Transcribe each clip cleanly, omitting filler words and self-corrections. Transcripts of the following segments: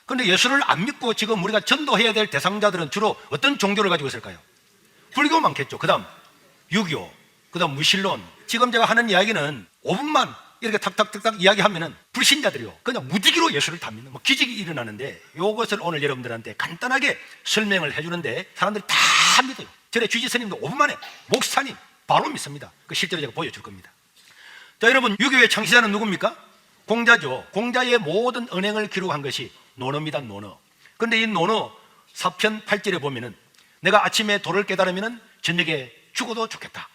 그런데 예수를 안 믿고 지금 우리가 전도해야 될 대상자들은 주로 어떤 종교를 가지고 있을까요? 불교 많겠죠. 그 다음 유교, 그 다음 무신론. 지금 제가 하는 이야기는 5분만 이렇게 탁탁탁탁 이야기하면은 불신자들이요 그냥 무디기로 예수를 다 믿는 기적이 일어나는데, 이것을 오늘 여러분들한테 간단하게 설명을 해주는데 사람들이 다 믿어요. 전에 주지스님도 5분 만에 목사님 바로 믿습니다. 그 실제로 제가 보여줄 겁니다. 자, 여러분, 유교의 창시자는 누굽니까? 공자죠. 공자의 모든 언행을 기록한 것이 논어입니다. 논어. 그런데 이 논어 4편 8절에 보면은 내가 아침에 도를 깨달으면 저녁에 죽어도 좋겠다.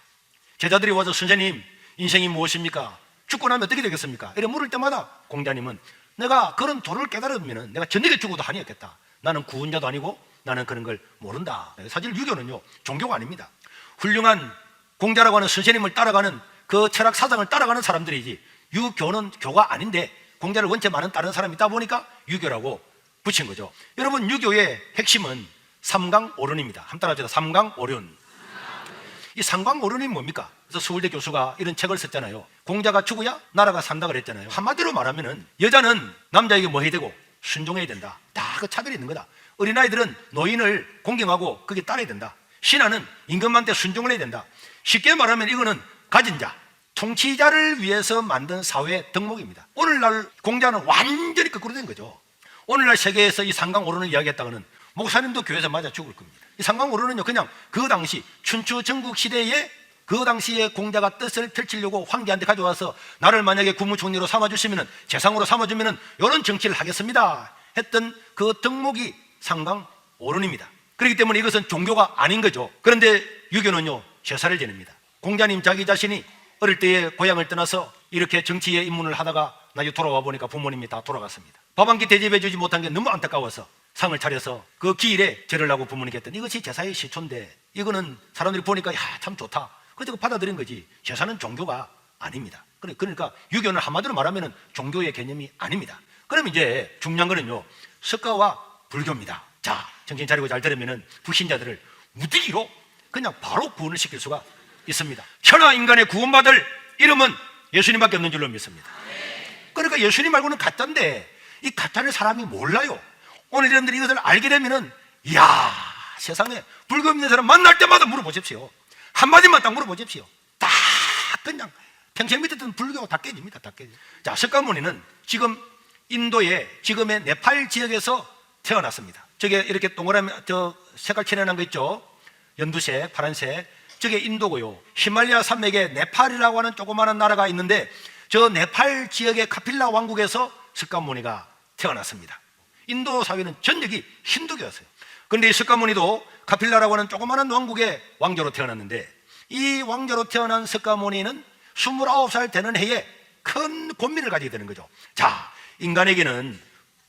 제자들이 와서 선생님 인생이 무엇입니까? 죽고 나면 어떻게 되겠습니까? 이래 물을 때마다 공자님은 내가 그런 도를 깨달으면 내가 저녁에 죽어도 한이 없겠다. 나는 구원자도 아니고 나는 그런 걸 모른다. 사실 유교는요 종교가 아닙니다. 훌륭한 공자라고 하는 선생님을 따라가는 그 철학 사상을 따라가는 사람들이지 유교는 교가 아닌데 공자를 원체 많은 다른 사람이 있다 보니까 유교라고 붙인 거죠. 여러분, 유교의 핵심은 삼강오륜입니다. 한번 따라합시다. 삼강오륜. 이 삼강오륜이 뭡니까? 그래서 서울대 교수가 이런 책을 썼잖아요. 공자가 죽어야 나라가 산다 그랬잖아요. 한마디로 말하면은 여자는 남자에게 뭐 해야 되고 순종해야 된다. 다 그 차별이 있는 거다. 어린아이들은 노인을 공경하고 그게 따라야 된다. 신하는 임금한테 순종을 해야 된다. 쉽게 말하면 이거는 가진 자, 통치자를 위해서 만든 사회 덕목입니다. 오늘날 공자는 완전히 거꾸로 된 거죠. 오늘날 세계에서 이 삼강오륜을 이야기했다가는 목사님도 교회에서 맞아 죽을 겁니다. 이 삼강오륜은요 그냥 그 당시 춘추 전국 시대에 그 당시에 공자가 뜻을 펼치려고 황제한테 가져와서 나를 만약에 국무총리로 삼아주시면 재상으로 삼아주면 이런 정치를 하겠습니다 했던 그 덕목이 삼강오륜입니다. 그렇기 때문에 이것은 종교가 아닌 거죠. 그런데 유교는요 제사를 지냅니다. 공자님 자기 자신이 어릴 때에 고향을 떠나서 이렇게 정치에 입문을 하다가 나중에 돌아와 보니까 부모님이 다 돌아갔습니다. 밥 한 끼 대접해 주지 못한 게 너무 안타까워서 상을 차려서 그 기일에 절을 하고 부모님께 했더니 이것이 제사의 시초인데 이거는 사람들이 보니까 야, 참 좋다. 그래서 받아들인 거지 제사는 종교가 아닙니다. 그러니까 유교는 한마디로 말하면 종교의 개념이 아닙니다. 그러면 이제 중요한 거는요 석가와 불교입니다. 자, 정신 차리고 잘 들으면 불신자들을 무디기로 그냥 바로 구원을 시킬 수가 있습니다. 천하 인간의 구원받을 이름은 예수님밖에 없는 줄로 믿습니다. 그러니까 예수님 말고는 가짜인데 이 가짜를 사람이 몰라요. 오늘 여러분들이 이것을 알게 되면은 이야, 세상에 불교 믿는 사람 만날 때마다 물어보십시오. 한마디만 딱 물어보십시오. 다 그냥 평생 믿었던 불교 다 깨집니다. 다 깨져. 자, 석가모니는 지금 인도의 지금의 네팔 지역에서 태어났습니다. 저게 이렇게 동그라미 저 색깔 칠해놓은 거 있죠? 연두색, 파란색. 저게 인도고요. 히말라야 산맥에 네팔이라고 하는 조그마한 나라가 있는데 저 네팔 지역의 카필라 왕국에서 석가모니가 태어났습니다. 인도 사회는 전역이 힌두교였어요. 그런데 이 석가모니도 카필라라고 하는 조그마한 왕국의 왕조로 태어났는데 이 왕조로 태어난 석가모니는 29살 되는 해에 큰 고민을 가지게 되는 거죠. 자, 인간에게는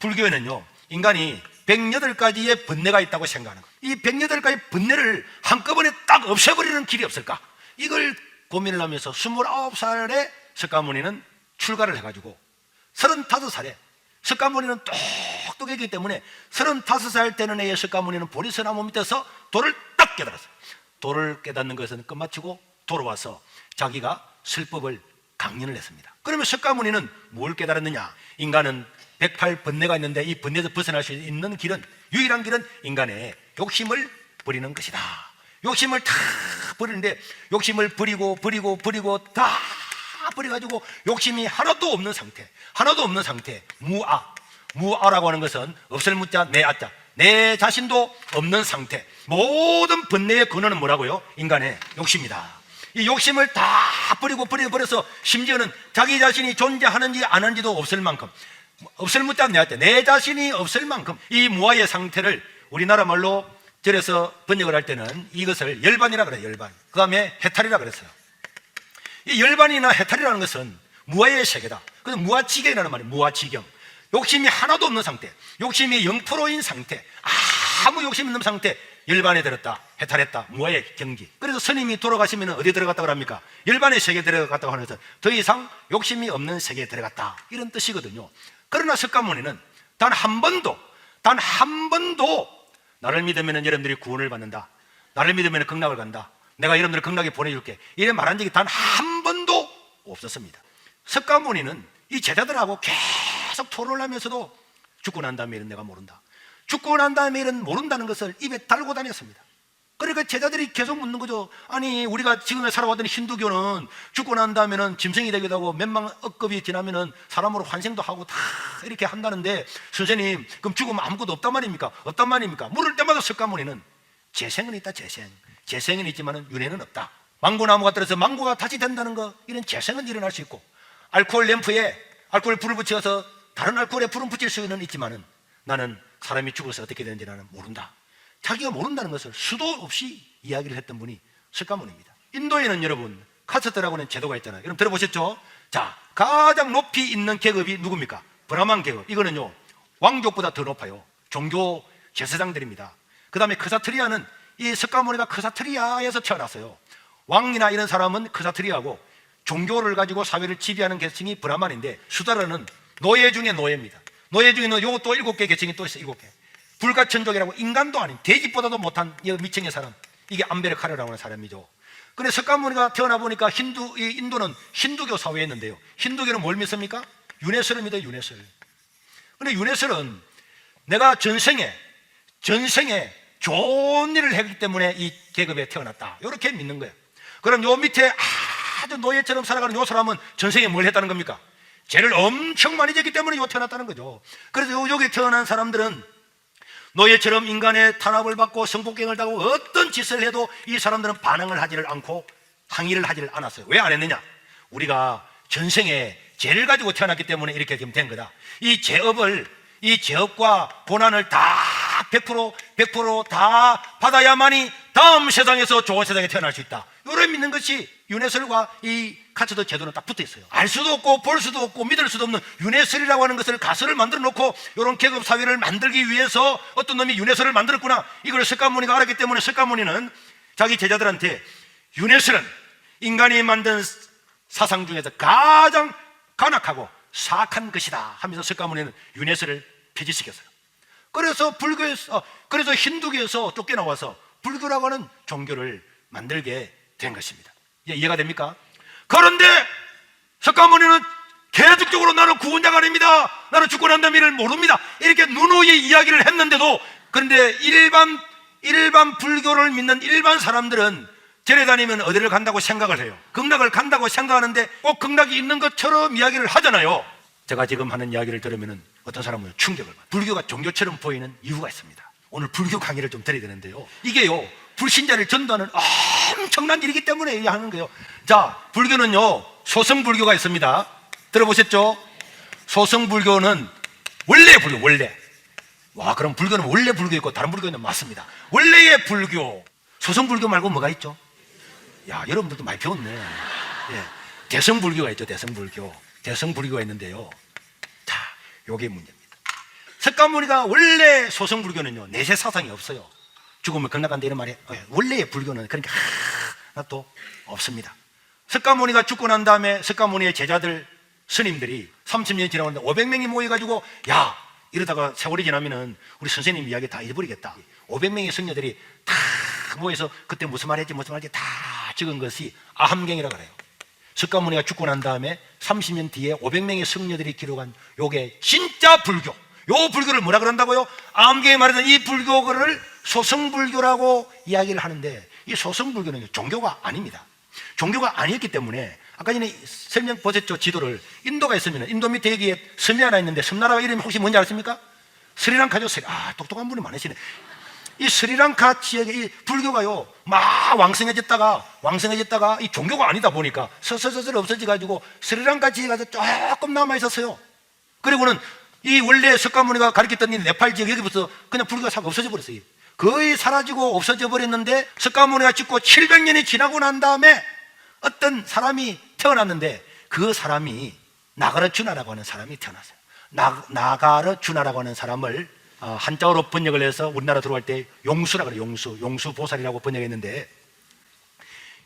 불교에는요 인간이 108가지의 번뇌가 있다고 생각하는 거예요. 이 108가지 번뇌를 한꺼번에 딱 없애버리는 길이 없을까? 이걸 고민을 하면서 29살에 석가모니는 출가를 해가지고 35살에 석가모니는 똑똑했기 때문에 35살 되는 해에 석가모니는 보리서나무 밑에서 도를 딱 깨달았어요. 도를 깨닫는 것은 끝마치고 돌아와서 자기가 설법을 강연을 했습니다. 그러면 석가모니는 뭘 깨달았느냐? 인간은 108번뇌가 있는데 이 번뇌에서 벗어날 수 있는 길은, 유일한 길은 인간의 욕심을 버리는 것이다. 욕심을 다 버리는데 욕심을 버리고 다 버려가지고 욕심이 하나도 없는 상태, 무아라고 하는 것은 없을 무자 내 아자, 내 자신도 없는 상태. 모든 번뇌의 근원은 뭐라고요? 인간의 욕심이다. 이 욕심을 다 버려서 심지어는 자기 자신이 존재하는지 안 하는지도 없을 만큼, 없을 무자 내 아자, 내 자신이 없을 만큼 이 무아의 상태를 우리나라 말로 절에서 번역을 할 때는 이것을 열반이라 그래요. 열반. 그 다음에 해탈이라 그랬어요. 이 열반이나 해탈이라는 것은 무아의 세계다. 그래서 무아지경이라는 말이에요. 무아지경. 욕심이 하나도 없는 상태, 욕심이 0%인 상태, 아무 욕심 없는 상태, 열반에 들었다, 해탈했다, 무아의 경지. 그래서 스님이 돌아가시면 어디 들어갔다고 합니까? 열반의 세계에 들어갔다고 하면서 더 이상 욕심이 없는 세계에 들어갔다, 이런 뜻이거든요. 그러나 석가모니는 단 한 번도 나를 믿으면 여러분들이 구원을 받는다, 나를 믿으면 극락을 간다, 내가 여러분들을 극락에 보내줄게, 이런 말한 적이 단 한 번도 없었습니다. 석가모니는 이 제자들하고 계속 토론을 하면서도 죽고 난 다음에 일은 내가 모른다. 죽고 난 다음에 일은 모른다는 것을 입에 달고 다녔습니다. 그러니까 제자들이 계속 묻는 거죠. 아니, 우리가 지금에 살아왔던 힌두교는 죽고 난 다음에는 짐승이 되기도 하고 몇만 억급이 지나면은 사람으로 환생도 하고 다 이렇게 한다는데, 선생님, 그럼 죽으면 아무것도 없단 말입니까? 없단 말입니까? 물을 때마다 석가모니는 재생은 있다, 재생. 재생은 있지만은 윤회는 없다. 망고나무가 떨어져서 망고가 다시 된다는 거, 이런 재생은 일어날 수 있고, 알코올 램프에 알코올 불을 붙여서 다른 알코올에 불은 붙일 수는 있지만은 나는 사람이 죽어서 어떻게 되는지 나는 모른다. 자기가 모른다는 것을 수도 없이 이야기를 했던 분이 석가모니입니다. 인도에는 여러분 카스트라고 하는 제도가 있잖아요. 여러분 들어보셨죠? 자, 가장 높이 있는 계급이 누굽니까? 브라만 계급. 이거는요 왕족보다 더 높아요. 종교 제사장들입니다. 그 다음에 크사트리아는, 이 석가모니가 크사트리아에서 태어났어요. 왕이나 이런 사람은 크사트리아고, 종교를 가지고 사회를 지배하는 계층이 브라만인데, 수다라는 노예 중에 노예입니다. 노예 중에는 요것도 7개 계층이 또 있어요. 7개. 불가천족이라고, 인간도 아닌 돼지보다도 못한 미청의 사람, 이게 암베르카르라고 하는 사람이죠. 그런데 석가모니가 태어나 보니까 인도는 힌두교 사회였는데요, 힌두교는 뭘 믿습니까? 윤회설을 믿어요. 윤회설. 그런데 윤회설은 내가 전생에 좋은 일을 했기 때문에 이 계급에 태어났다, 이렇게 믿는 거예요. 그럼 요 밑에 아주 노예처럼 살아가는 요 사람은 전생에 뭘 했다는 겁니까? 죄를 엄청 많이 졌기 때문에 요 태어났다는 거죠. 그래서 여기 태어난 사람들은 노예처럼 인간의 탄압을 받고 성폭행을 당하고 어떤 짓을 해도 이 사람들은 반항을 하지를 않고 항의를 하지를 않았어요. 왜 안 했느냐? 우리가 전생에 죄를 가지고 태어났기 때문에 이렇게 된 거다. 이 죄업과 고난을 다 100% 다 받아야만이 다음 세상에서 좋은 세상에 태어날 수 있다. 이걸 믿는 것이 윤회설과 이 카츠도 제도는 딱 붙어 있어요. 알 수도 없고 볼 수도 없고 믿을 수도 없는 윤회설이라고 하는 것을 가설을 만들어 놓고 이런 계급 사회를 만들기 위해서 어떤 놈이 윤회설을 만들었구나, 이걸 석가모니가 알았기 때문에 석가모니는 자기 제자들한테 윤회설은 인간이 만든 사상 중에서 가장 간악하고 사악한 것이다 하면서 석가모니는 윤회설을 폐지시켰어요. 그래서 그래서 힌두교에서 쫓겨나와서 불교라고 하는 종교를 만들게 된 것입니다. 이해가 됩니까? 그런데 석가모니는 계속적으로 나는 구원자가 아닙니다, 나는 죽고 난 다음에 일을 모릅니다, 이렇게 누누이 이야기를 했는데도, 그런데 일반 불교를 믿는 일반 사람들은 절에 다니면 어디를 간다고 생각을 해요. 극락을 간다고 생각하는데 꼭 극락이 있는 것처럼 이야기를 하잖아요. 제가 지금 하는 이야기를 들으면 어떤 사람은 충격을 받아요. 불교가 종교처럼 보이는 이유가 있습니다. 오늘 불교 강의를 좀 드려야 되는데요, 이게요 불신자를 전도하는 엄청난 일이기 때문에 하는 거예요. 자, 불교는요 소승불교가 있습니다. 들어보셨죠? 소승불교는 원래 불교, 원래. 와, 그럼 불교는 원래 불교 있고 다른 불교는 맞습니다. 원래의 불교, 소승불교 말고 뭐가 있죠? 야, 여러분들도 많이 배웠네. 예. 대승불교가 있죠. 대승불교가 있는데요, 자, 요게 문제입니다. 석가모니가 원래 소승불교는요 내세 사상이 없어요. 죽으면 극락간다 이런 말이 원래의 불교는 그러니까 하나도 없습니다. 석가모니가 죽고 난 다음에 석가모니의 제자들 스님들이 30년이 지나는데 500명이 모여가지고, 야, 이러다가 세월이 지나면은 우리 선생님 이야기 다 잊어버리겠다. 500명의 성녀들이 다 모여서 그때 무슨 말 했지 다 적은 것이 아함경이라고 그래요. 석가모니가 죽고 난 다음에 30년 뒤에 500명의 성녀들이 기록한 요게 진짜 불교. 요 불교를 뭐라 그런다고요? 아함경에 말하는 이 불교를 소승불교라고 이야기를 하는데, 이 소승불교는 종교가 아닙니다. 종교가 아니었기 때문에 아까 전에 설명 보셨죠? 지도를. 인도가 있으면 인도 밑에 여기에 섬이 하나 있는데 섬나라 이름이 혹시 뭔지 아십니까? 스리랑카죠. 똑똑한 분이 많으시네. 이 스리랑카 지역의 이 불교가요 막 왕성해졌다가 이 종교가 아니다 보니까 서서서서 없어져가지고 스리랑카 지역에 가서 조금 남아있었어요. 그리고는 이 원래 석가모니가 가르쳤던 이 네팔 지역 여기부터 그냥 불교가 싹 없어져 버렸어요. 거의 사라지고 없어져 버렸는데, 석가모니가 죽고 700년이 지나고 난 다음에 어떤 사람이 태어났는데, 그 사람이 나가르주나라고 하는 사람이 태어났어요. 나가르주나라고 하는 사람을 한자어로 번역을 해서 우리나라 들어갈 때 용수라고 그래요. 용수보살이라고 번역했는데,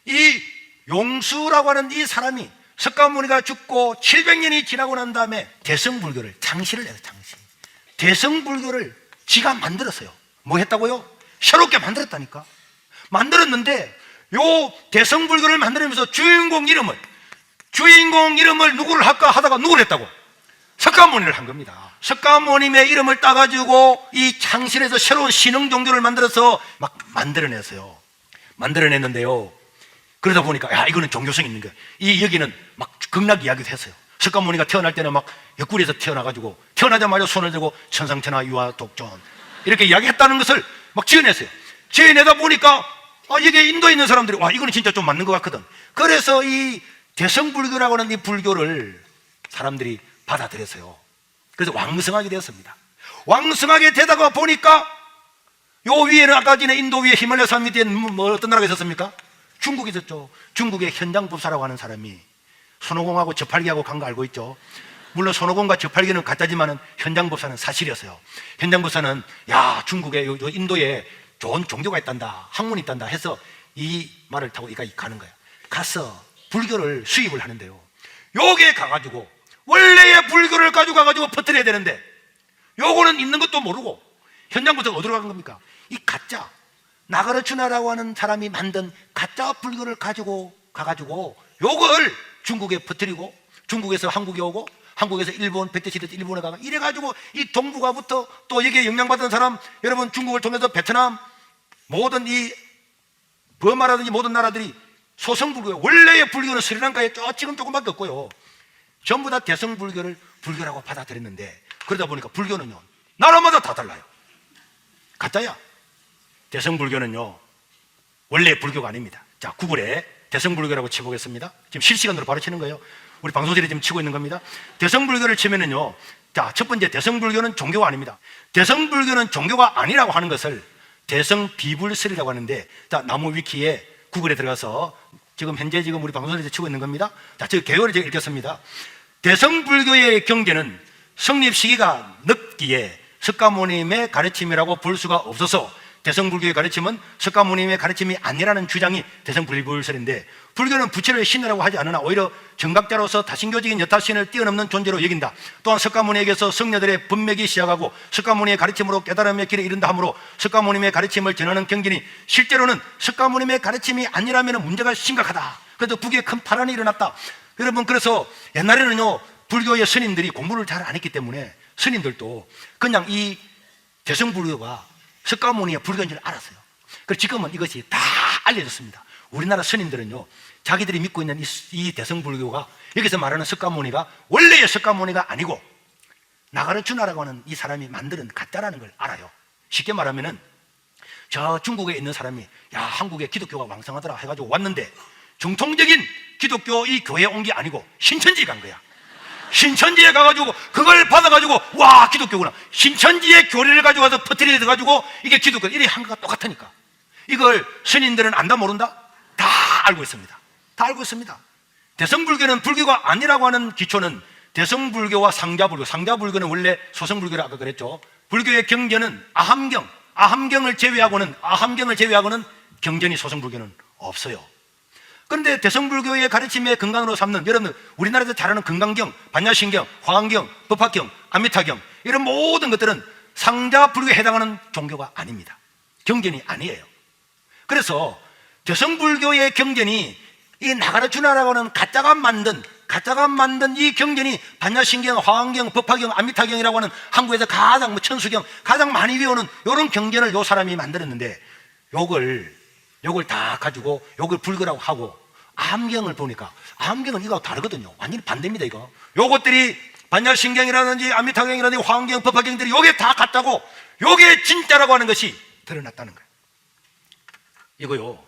이 용수라고 하는 이 사람이 석가모니가 죽고 700년이 지나고 난 다음에 대승불교를 창시를 해요. 대승불교를 지가 만들었어요. 뭐 했다고요? 새롭게 만들었다니까. 만들었는데 요 대승불교를 만들면서 주인공 이름을 누구를 할까 하다가 누구를 했다고? 석가모니를 한 겁니다. 석가모님의 이름을 따가지고 이 창실에서 새로운 신흥 종교를 만들어서 막 만들어냈어요. 만들어냈는데요, 그러다 보니까 야, 이거는 종교성이 있는 거예요. 이 여기는 막 극락 이야기도 했어요. 석가모니가 태어날 때는 막 옆구리에서 태어나가지고 태어나자마자 손을 들고 천상천하 유아 독존 이렇게 이야기했다는 것을 막 지어냈어요. 지어내다 보니까 이게 인도에 있는 사람들이 와, 이거는 진짜 좀 맞는 것 같거든. 그래서 이 대성불교라고 하는 이 불교를 사람들이 받아들였어요. 그래서 왕성하게 되었습니다. 왕성하게 되다가 보니까 요 위에는 아까 전에 인도 위에 히말라야 산 밑에 뭐 어떤 나라가 있었습니까? 중국이 있었죠. 중국의 현장법사라고 하는 사람이 손오공하고 저팔계하고 간 거 알고 있죠? 물론 손오공과 저팔계는 가짜지만은 현장법사는 사실이었어요. 현장법사는 야, 중국에 요 인도에 좋은 종교가 있단다, 학문이 있단다 해서 이 말을 타고 이가 가는 거예요. 가서 불교를 수입을 하는데요, 요게 가가지고 원래의 불교를 가지고 가가지고 퍼뜨려야 되는데 요거는 있는 것도 모르고 현장법사가 어디로 간 겁니까? 이 가짜 나가르추나라고 하는 사람이 만든 가짜 불교를 가지고 가가지고 요걸 중국에 퍼뜨리고 중국에서 한국에 오고 한국에서 일본 백제시대 때 일본에 가고 이래가지고 이 동북아부터 또 여기에 영향받은 사람, 여러분 중국을 통해서 베트남 모든 이 버마라든지 모든 나라들이 소성불교, 원래의 불교는 스리랑카에 지금 조금밖에 없고요, 전부 다 대성불교를 불교라고 받아들였는데 그러다 보니까 불교는요 나라마다 다 달라요. 가짜야. 대성불교는요 원래 불교가 아닙니다. 자, 구글에 대성불교라고 치보겠습니다. 지금 실시간으로 바로 치는 거예요. 우리 방송실에 지금 치고 있는 겁니다. 대성불교를 치면은요, 자, 첫 번째, 대성불교는 종교가 아닙니다. 대성불교는 종교가 아니라고 하는 것을 대성비불설이라고 하는데, 자, 나무 위키에 구글에 들어가서 지금 현재 우리 방송실에서 치고 있는 겁니다. 자, 저 개요를 제가 읽겠습니다. 대성불교의 경계는 성립 시기가 늦기에 석가모님의 가르침이라고 볼 수가 없어서 대성불교의 가르침은 석가모님의 가르침이 아니라는 주장이 대성불불설인데, 불교는 부처를 신이라고 하지 않으나 오히려 정각자로서 다신교적인 여타신을 뛰어넘는 존재로 여긴다. 또한 석가모니에게서 성녀들의 분맥이 시작하고 석가모니의 가르침으로 깨달음의 길에 이른다 하므로 석가모님의 가르침을 전하는 경전이 실제로는 석가모님의 가르침이 아니라면 문제가 심각하다. 그래서 북에 큰 파란이 일어났다. 여러분, 그래서 옛날에는요 불교의 스님들이 공부를 잘 안 했기 때문에 스님들도 그냥 이 대성불교가 석가모니의 불교인 줄 알았어요. 그래서 지금은 이것이 다 알려졌습니다. 우리나라 스님들은요 자기들이 믿고 있는 이 대성불교가 여기서 말하는 석가모니가 원래의 석가모니가 아니고 나가르추나라고 하는 이 사람이 만드는 가짜라는 걸 알아요. 쉽게 말하면은 저 중국에 있는 사람이 야, 한국에 기독교가 왕성하더라 해가지고 왔는데 정통적인 기독교 이 교회에 온 게 아니고 신천지에 간 거야. 신천지에 가가지고 그걸 받아가지고 와, 기독교구나. 신천지의 교리를 가지고 와서 퍼뜨려 가지고 이게 기독교, 이게 한거가 똑같으니까. 이걸 스님들은 안다 모른다? 다 알고 있습니다. 다 알고 있습니다. 대성불교는 불교가 아니라고 하는 기초는 대성불교와 상자불교, 상자불교는 원래 소성불교라고 아까 그랬죠. 불교의 경전은 아함경을 제외하고는 경전이 소성불교는 없어요. 그런데 대성불교의 가르침의 근간으로 삼는, 여러분들 우리나라에서 잘 아는 금강경, 반야신경, 화엄경, 법화경, 아미타경, 이런 모든 것들은 상자불교에 해당하는 종교가 아닙니다. 경전이 아니에요. 그래서 대성불교의 경전이 이 나가르추나라고 하는 가짜가 만든 이 경전이 반야신경, 화엄경, 법화경, 아미타경이라고 하는 한국에서 가장 천수경 가장 많이 외우는 이런 경전을 요 사람이 만들었는데 요걸 다 가지고 요걸 불교라고 하고, 암경을 보니까 암경은 이거하고 다르거든요. 완전히 반대입니다. 이거 요것들이 반야신경이라든지 아미타경이라든지 화엄경, 법화경들이 요게 다 같다고, 요게 진짜라고 하는 것이 드러났다는 거예요. 이거요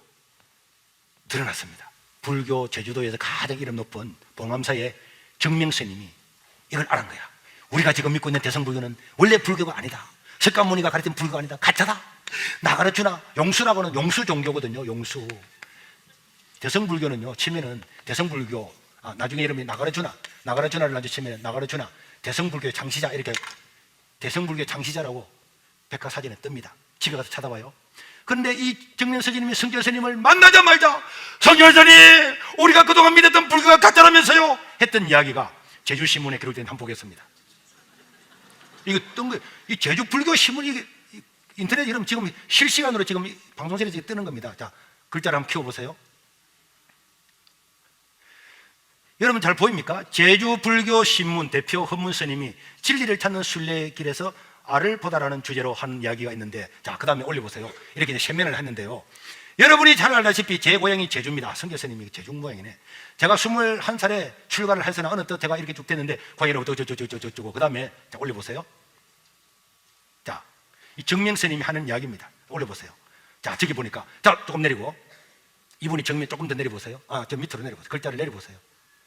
드러났습니다. 불교 제주도에서 가장 이름 높은 봉암사의 정명스님이 이걸 알은 거야. 우리가 지금 믿고 있는 대성불교는 원래 불교가 아니다. 석가모니가 가르친 불교가 아니다. 가짜다. 나가르추나 용수라고 하는 용수 종교거든요. 용수. 대성불교는요 치면은 대성불교, 나중에 이름이 나가르추나를 나중에 치면 나가르추나 대성불교의 창시자, 이렇게 대성불교의 창시자라고 백과사전에 뜹니다. 집에 가서 찾아봐요. 그런데 이 정명스님이 성결스님을 만나자마자 성결스님, 우리가 그동안 믿었던 불교가 가짜라면서요 했던 이야기가 제주신문에 기록된 한 보겠습니다. 이거 뜬 거예요. 이 제주 불교 신문, 이게 인터넷 이름 지금 실시간으로 지금 방송실에 뜨는 겁니다. 자, 글자를 한번 키워보세요. 여러분 잘 보입니까? 제주불교신문 대표 헌문 스님이 진리를 찾는 순례길에서 알을 보다라는 주제로 한 이야기가 있는데, 자, 그 다음에 올려보세요. 이렇게 이제 세면을 했는데요. 여러분이 잘 알다시피 제 고향이 제주입니다. 성교 스님이 제주 모양이네. 제가 21살에 출가를 해서는 어느 때 제가 이렇게 쭉 됐는데, 고향이로부터 저저저저저저고, 그 다음에 자, 올려보세요. 자, 이 정명 스님이 하는 이야기입니다. 올려보세요. 자, 저기 보니까, 자, 조금 내리고, 이분이 정면 조금 더 내려보세요. 아, 저 밑으로 내려보세요. 글자를 내려보세요.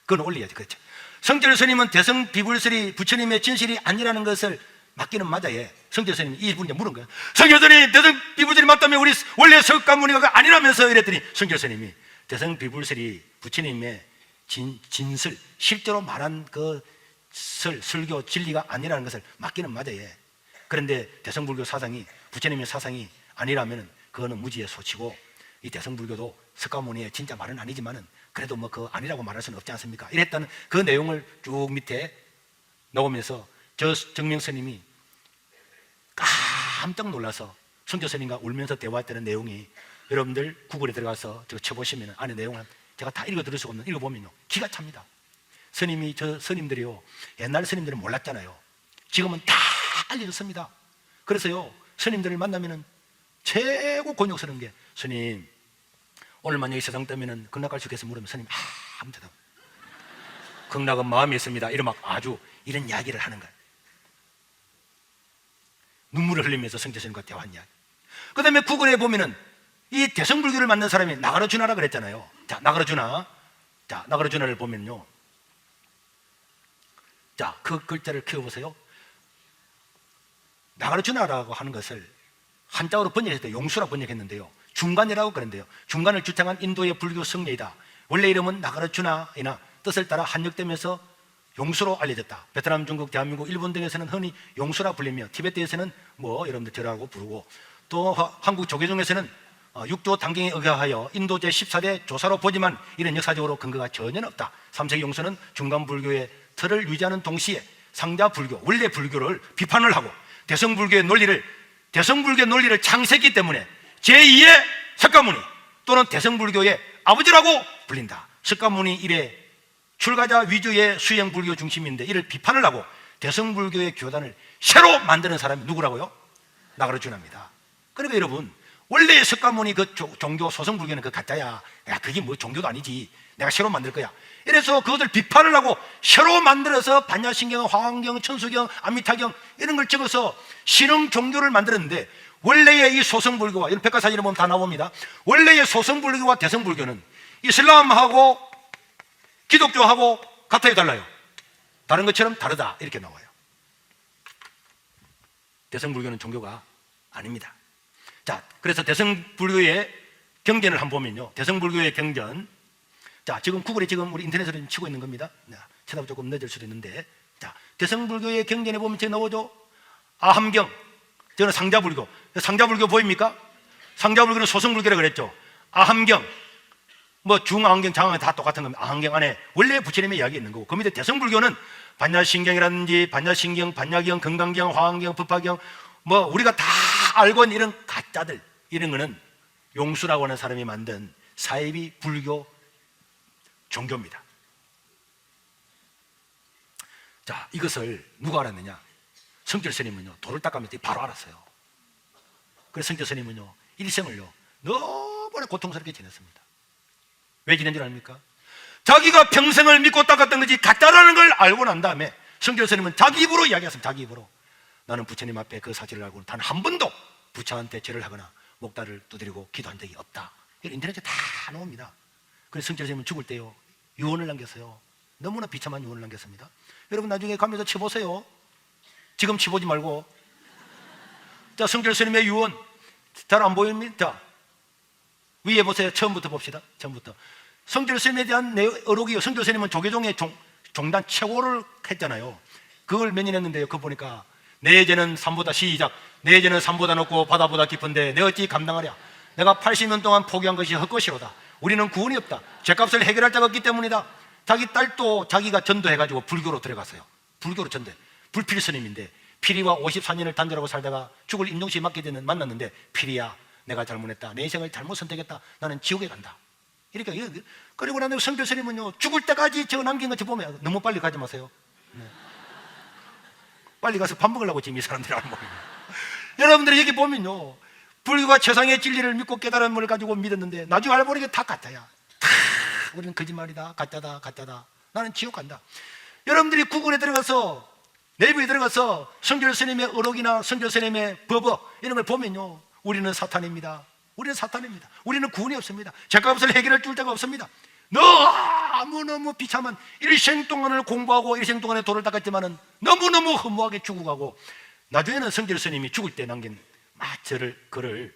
그건 올려야지. 그렇죠. 성철 스님은 대성 비불설이 부처님의 진실이 아니라는 것을 맞기는 맞아요. 성철 스님이 이분이 물은 거예요. 성철 스님, 대성 비불설이 맞다면 우리 원래 석가모니가 아니라면서 이랬더니 성철 스님이 대성 비불설이 부처님의 진설, 실제로 말한 그 설교 진리가 아니라는 것을 맞기는 맞아요. 그런데 대성불교 사상이 부처님의 사상이 아니라면 그거는 무지의 소치고, 이 대성불교도 석가모니의 진짜 말은 아니지만은 그래도 뭐 그 아니라고 말할 수는 없지 않습니까? 이랬다는 그 내용을 쭉 밑에 넣으면서 저 정명 스님이 깜짝 놀라서 성조 스님과 울면서 대화했다는 내용이, 여러분들 구글에 들어가서 저 쳐보시면 안에 내용을 제가 다 읽어 들을 수가 없는, 읽어보면요 기가 찹니다. 스님이, 저 스님들이요, 옛날 스님들은 몰랐잖아요. 지금은 다 알려졌습니다. 그래서요, 스님들을 만나면은 최고 곤욕스러운 게, 스님 오늘 만약에 세상 때면은 극락갈 수 있겠어 물으면 스님 아무 대답. 극락은 마음이 있습니다. 이런 막 아주 이런 이야기를 하는 거예요. 눈물을 흘리면서 성제스님과 대화한 이야기. 그 다음에 구글에 보면은 이 대성불교를 만든 사람이 나가르주나라 그랬잖아요. 자, 나가르주나. 자, 나가르주나를 보면요, 자, 그 글자를 키워보세요. 나가르주나라고 하는 것을 한자어로 번역했을 때 용수라 번역했는데요, 중간이라고 그랬는데요, 중간을 주장한 인도의 불교 성례이다. 원래 이름은 나가르주나이나 뜻을 따라 한역되면서 용수로 알려졌다. 베트남, 중국, 대한민국, 일본 등에서는 흔히 용수라 불리며, 티베트에서는 뭐 여러분들 저라고 부르고, 또 한국 조계종에서는 육조 단경에 의하여 인도 제14대 조사로 보지만 이런 역사적으로 근거가 전혀 없다. 3세기 용수는 중간 불교의 틀을 유지하는 동시에 상자 불교, 원래 불교를 비판을 하고 대성불교의 논리를 창세했기 때문에 제2의 석가모니 또는 대성불교의 아버지라고 불린다. 석가모니 이래 출가자 위주의 수행불교 중심인데 이를 비판을 하고 대성불교의 교단을 새로 만드는 사람이 누구라고요? 나가르주나입니다. 그러니까 여러분, 원래 석가모니 그 종교 소성불교는 그 가짜야. 야, 그게 뭐 종교도 아니지. 내가 새로 만들 거야. 이래서 그것을 비판을 하고 새로 만들어서 반야신경, 화엄경, 천수경, 아미타경 이런 걸 적어서 신흥 종교를 만들었는데, 원래의 이 소성불교와, 이런 백과사전에 보면 다 나옵니다. 원래의 소성불교와 대성불교는 이슬람하고 기독교하고 같아요, 달라요? 다른 것처럼 다르다, 이렇게 나와요. 대성불교는 종교가 아닙니다. 자, 그래서 대성불교의 경전을 한번 보면요, 대성불교의 경전, 자, 지금 구글에 지금 우리 인터넷으로 치고 있는 겁니다. 쳐다보면 조금 늦을 수도 있는데, 자, 대성불교의 경전에 보면 제 나오죠. 아함경, 저는 상자불교. 상자불교 보입니까? 상자불교는 소성불교라고 그랬죠. 아함경, 뭐 중아함경, 장함경 다 똑같은 겁니다. 아함경 안에 원래 부처님의 이야기 있는 거고, 그 밑에 대성불교는 반야신경이라든지 반야신경, 반야경, 건강경, 화엄경, 법화경, 뭐 우리가 다 알고 있는 이런 가짜들, 이런 거는 용수라고 하는 사람이 만든 사이비 불교 종교입니다. 자, 이것을 누가 알았느냐? 성철 스님은요, 돌을 닦으면서 바로 알았어요. 그래서 성철 스님은요, 일생을요 너무나 고통스럽게 지냈습니다. 왜 지낸 줄 아닙니까? 자기가 평생을 믿고 닦았던 것이 가짜라는 걸 알고 난 다음에 성철 스님은 자기 입으로 이야기했습니다. 자기 입으로. 나는 부처님 앞에 그 사실을 알고 단 한 번도 부처한테 절을 하거나 목다를 두드리고 기도한 적이 없다. 인터넷에 다 나옵니다. 그래서 성철 스님은 죽을 때요, 유언을 남겼어요. 너무나 비참한 유언을 남겼습니다. 여러분 나중에 가면서 쳐보세요. 지금 쳐보지 말고. 자, 성철 스님의 유언 잘 안 보입니다. 위에 보세요. 처음부터 봅시다. 처음부터. 성철 스님에 대한 어록이요, 성철 스님은 조계종의 종단 최고를 했잖아요. 그걸 몇 년 했는데요, 그거 보니까 내 죄는 산보다, 시작, 내 죄는 산보다 높고 바다보다 깊은데 내 어찌 감당하랴. 내가 80년 동안 포기한 것이 헛것이로다. 우리는 구원이 없다. 죄값을 해결할 자가 없기 때문이다. 자기 딸도 자기가 전도해가지고 불교로 들어갔어요. 불교로 전도해. 불필 스님인데 피리와 54년을 단절하고 살다가 죽을 임종시에 만났는데, 피리야, 내가 잘못했다. 내 인생을 잘못 선택했다. 나는 지옥에 간다. 이렇게. 그리고 난 성 교수님은요, 죽을 때까지 저 남긴 거 보면 너무 빨리 가지 마세요. 네. 빨리 가서 밥 먹으려고 지금 이 사람들이 하는 거예요. 여러분들이 여기 보면요, 불교가 최상의 진리를 믿고 깨달음을 가지고 믿었는데 나중에 알고 보니 다 가짜야. 다 우리는 거짓말이다, 가짜다, 가짜다. 나는 지옥 간다. 여러분들이 구글에 들어가서, 네이버에 들어가서 성결 스님의 어록이나 성결 스님의 법어 이런 걸 보면요, 우리는 사탄입니다. 우리는 사탄입니다. 우리는 구원이 없습니다. 죄값을 해결할 줄 데가 없습니다. 너무너무 비참한 일생 동안을 공부하고 일생 동안에 도를 닦았지만은 너무너무 허무하게 죽어가고, 나중에는 성결 스님이 죽을 때 남긴 글을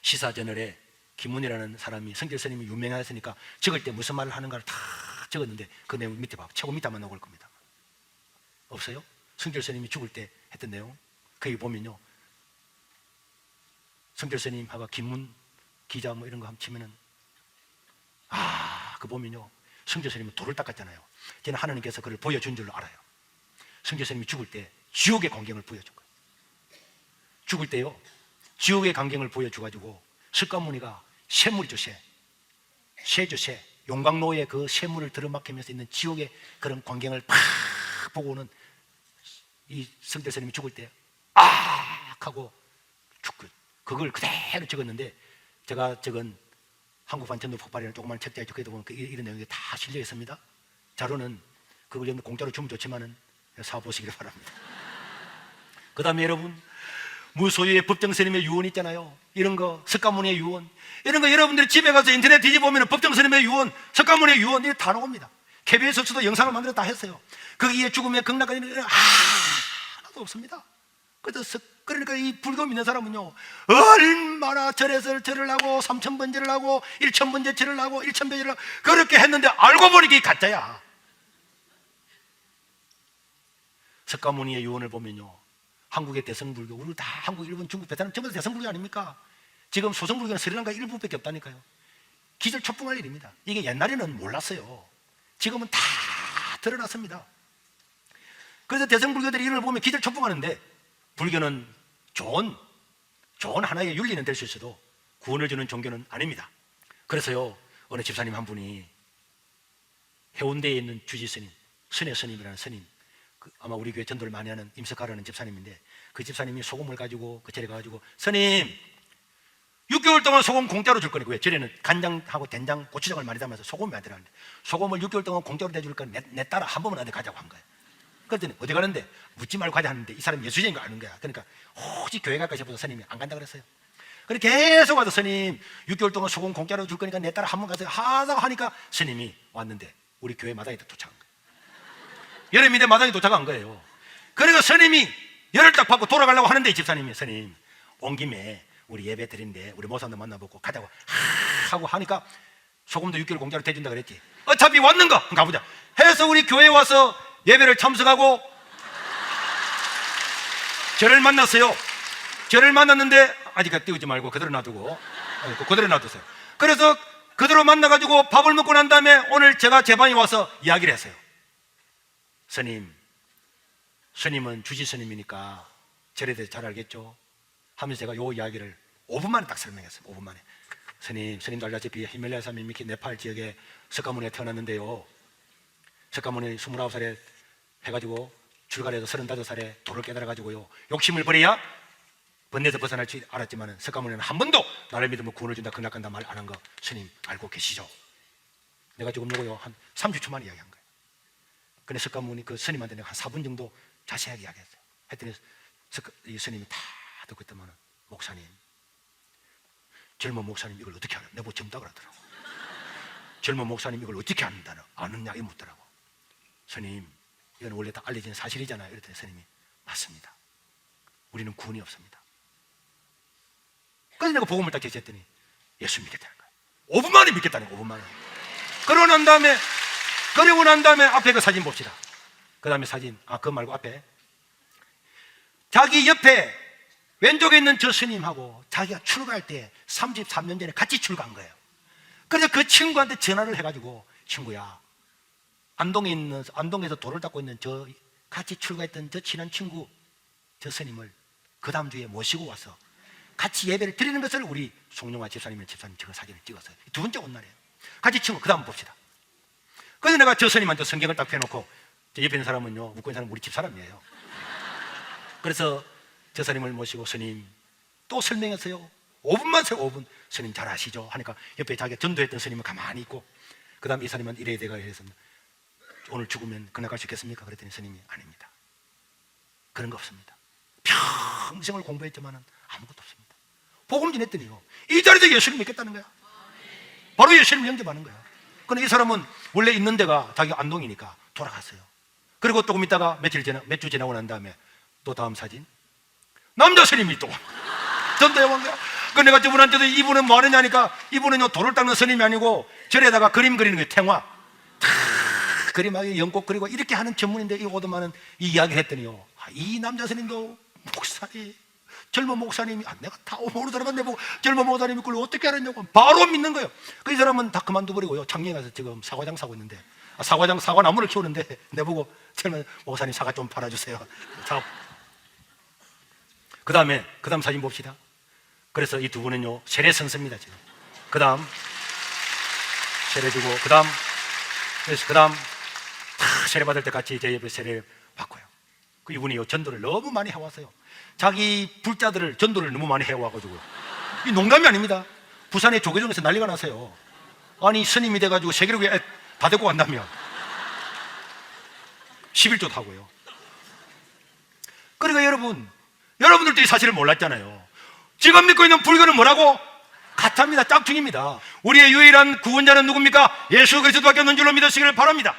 시사저널에 김문이라는 사람이, 성결 스님이 유명했으니까 적을 때 무슨 말을 하는가를 다 적었는데 그 내용 밑에 봐, 최고 밑에만 나올 겁니다. 없어요? 성결 스님이 죽을 때 했던 내용 거기 보면요, 성결 스님하고 김문 기자 뭐 이런 거 한번 치면은 그 보면요, 성결 스님은 돌을 닦았잖아요. 저는 하나님께서 그를 보여준 줄로 알아요. 성결 스님이 죽을 때 지옥의 광경을 보여준 거예요. 죽을 때요, 지옥의 광경을 보여줘가지고 석가모니가 쇠물이죠, 쇠죠, 쇠. 용광로에 그 쇠물을 들어막히면서 있는 지옥의 그런 광경을 팍 보고는 이 성결 스님이 죽을 때 하고 죽고, 그걸 그대로 적었는데, 제가 적은 한국판 전도 폭발이라는 조그만 책자에 적혀도 보면 이런 내용이 다 실려 있습니다. 자료는 그걸 공짜로 주면 좋지만은 사보시기를 바랍니다. 그 다음에 여러분, 무소유의 법정스님의 유언 있잖아요. 이런 거, 석가모니의 유언, 이런 거 여러분들이 집에 가서 인터넷 뒤집어보면 법정스님의 유언, 석가모니의 유언, 이게 다 나옵니다. KBS에서도 영상을 만들어 다 했어요. 거기에 죽음의 극락까지 하나도 없습니다. 그러니까 이 불교 믿는 사람은요, 얼마나 절에서 절을 하고 3000번 절을 하고 1000번째 절을 하고 1000배 절을 하고 그렇게 했는데 알고 보니 이게 가짜야. 석가모니의 유언을 보면요, 한국의 대성불교, 우리 다 한국, 일본, 중국, 베트남 전부 다 대성불교 아닙니까? 지금 소성불교는 스리랑카 일부밖에 없다니까요. 기절초풍할 일입니다. 이게 옛날에는 몰랐어요. 지금은 다 드러났습니다. 그래서 대성불교들이 이걸 보면 기절초풍하는데, 불교는 좋은 하나의 윤리는 될 수 있어도 구원을 주는 종교는 아닙니다. 그래서요, 어느 집사님 한 분이 해운대에 있는 주지스님, 선의 스님이라는 스님, 아마 우리 교회 전도를 많이 하는 임석하라는 집사님인데, 그 집사님이 소금을 가지고 그 절에 가가지고, 스님 6개월 동안 소금 공짜로 줄 거니까, 왜 절에는 간장하고 된장, 고추장을 많이 담아서 소금이 안 들어가는데 소금을 6개월 동안 공짜로 내줄 거니까 내 따라 한 번만 안에 가자고 한 거예요. 그랬더니 어디 가는데? 묻지 말고 가자 하는데 이 사람이 예수쟁인 거 아는 거야. 그러니까 혹시 교회 갈까 싶어서 스님이 안 간다 그랬어요. 그래 계속 와서, 스님 6개월 동안 소금 공짜로 줄 거니까 내 따라 한 번 가세요 하다가 하니까 스님이 왔는데 우리 교회 마당에 도착한 거예요. 여름인데 마당에 도착한 거예요. 그리고 스님이 열을 딱 받고 돌아가려고 하는데, 이 집사님이, 스님 온 김에 우리 예배 드린데 우리 모사님도 만나보고 가자고 하고 하니까, 소금도 6개월 공짜로 대준다 그랬지. 어차피 왔는가 가보자 해서 우리 교회에 와서 예배를 참석하고 저를 만났어요. 저를 만났는데 아직 띄우지 말고 그대로 놔두고, 그대로 놔두세요. 그래서 그대로 만나가지고 밥을 먹고 난 다음에 오늘 제가 제 방에 와서 이야기를 했어요. 스님은 주지 스님이니까 절에 대해서 잘 알겠죠? 하면서 제가 요 이야기를 5분 만에 딱 설명했어요. 5분 만에. 스님도 알다시피 히말라야 산 밑 네팔 지역에 석가모니가 태어났는데요, 석가모니 29살에 해가지고 출가해서 35살에 도를 깨달아가지고요, 욕심을 버려야 번뇌에서 벗어날 줄 알았지만 석가모니는 한 번도 나를 믿으면 구원을 준다, 극락간다 말 안 한 거 스님 알고 계시죠? 내가 지금 요거요 한 30초만 이야기한 거예요. 근데 석가모니 그 스님한테 내가 한 4분 정도 자세하게 이야기했어요. 했더니 이 스님이 다 듣고 있더만, 목사님, 젊은 목사님 이걸 어떻게 알아? 내가 젊다 그러더라고. 젊은 목사님 이걸 어떻게 아느냐 이 묻더라고. 스님, 이건 원래 다 알려진 사실이잖아요. 이랬더니 스님이, 맞습니다. 우리는 구원이 없습니다. 그래서 내가 복음을 딱 제시했더니 예수 믿겠다는 거예요. 5분 만에 믿겠다는 거예요. 5분 만에. 그러고 난 다음에 앞에 그 사진 봅시다. 그 다음에 사진, 그거 말고 앞에 자기 옆에 왼쪽에 있는 저 스님하고 자기가 출가할 때 33년 전에 같이 출가한 거예요. 그래서 그 친구한테 전화를 해가지고, 친구야, 안동에서 돌을 닦고 있는 저 같이 출가했던 저 친한 친구, 저 스님을 그 다음 주에 모시고 와서 같이 예배를 드리는 것을 우리 송영화 집사님 저거 사진을 찍었어요. 두 번째 온 날이에요. 같이 치고 그 다음 봅시다. 그래서 내가 저 스님한테 성경을 딱 펴놓고, 저 옆에 있는 사람은요, 묵고 있는 사람은 우리 집 사람이에요. 그래서 저 스님을 모시고, 스님 또 설명했어요. 5분만 세요. 5분. 스님 잘 아시죠? 하니까 옆에 자기가 전도했던 스님은 가만히 있고, 그 다음 이 스님은 이래야 돼가 이래서, 오늘 죽으면 그날 갈 수 있겠습니까? 그랬더니 스님이 아닙니다. 그런 거 없습니다. 평생을 공부했지만 아무것도 없습니다. 복음 전했더니요, 이 자리에서 예수를 믿겠다는 거야. 바로 예수를 영접하는 거야. 근데 이 사람은 원래 있는 데가 자기가 안동이니까 돌아갔어요. 그리고 조금 있다가 몇 주 지나고 난 다음에 또 다음 사진, 남자 스님이 또 전도해 온 거야. 그 내가 저분한테도 이분은 뭐 하느냐니까, 이분은요 돌을 닦는 스님이 아니고 절에다가 그림 그리는 거예요. 탱화 그림하게 연꽃 그리고 이렇게 하는 전문인데, 이 오도만은 이 이야기를 했더니요, 이 남자 스님도 목사님, 젊은 목사님이, 내가 다 모르더라도 내보고 젊은 목사님이 그걸 어떻게 알았냐고 바로 믿는 거예요. 그 이 사람은 다 그만둬버리고요, 창녕에 가서 지금 사과장 사고 있는데, 사과나무를 키우는데 내보고 젊은 목사님 사과 좀 팔아주세요. 그 다음 사진 봅시다. 그래서 이 두 분은요 세례 선수입니다. 지금 그 다음 세례 주고, 그 다음 다 세례 받을 때 같이 제 옆에 세례 받고요. 그 이분이요 전도를 너무 많이 해왔어요. 자기 불자들을 전도를 너무 많이 해와가지고, 이 농담이 아닙니다. 부산의 조계종에서 난리가 났어요. 아니 스님이 돼가지고 세계로에 다 데리고 간다며 11조 타고요. 그러니까 여러분들도 이 사실을 몰랐잖아요. 지금 믿고 있는 불교는 뭐라고? 가짜입니다. 짝퉁입니다. 우리의 유일한 구원자는 누굽니까? 예수 그리스도밖에 없는 줄로 믿으시기를 바랍니다.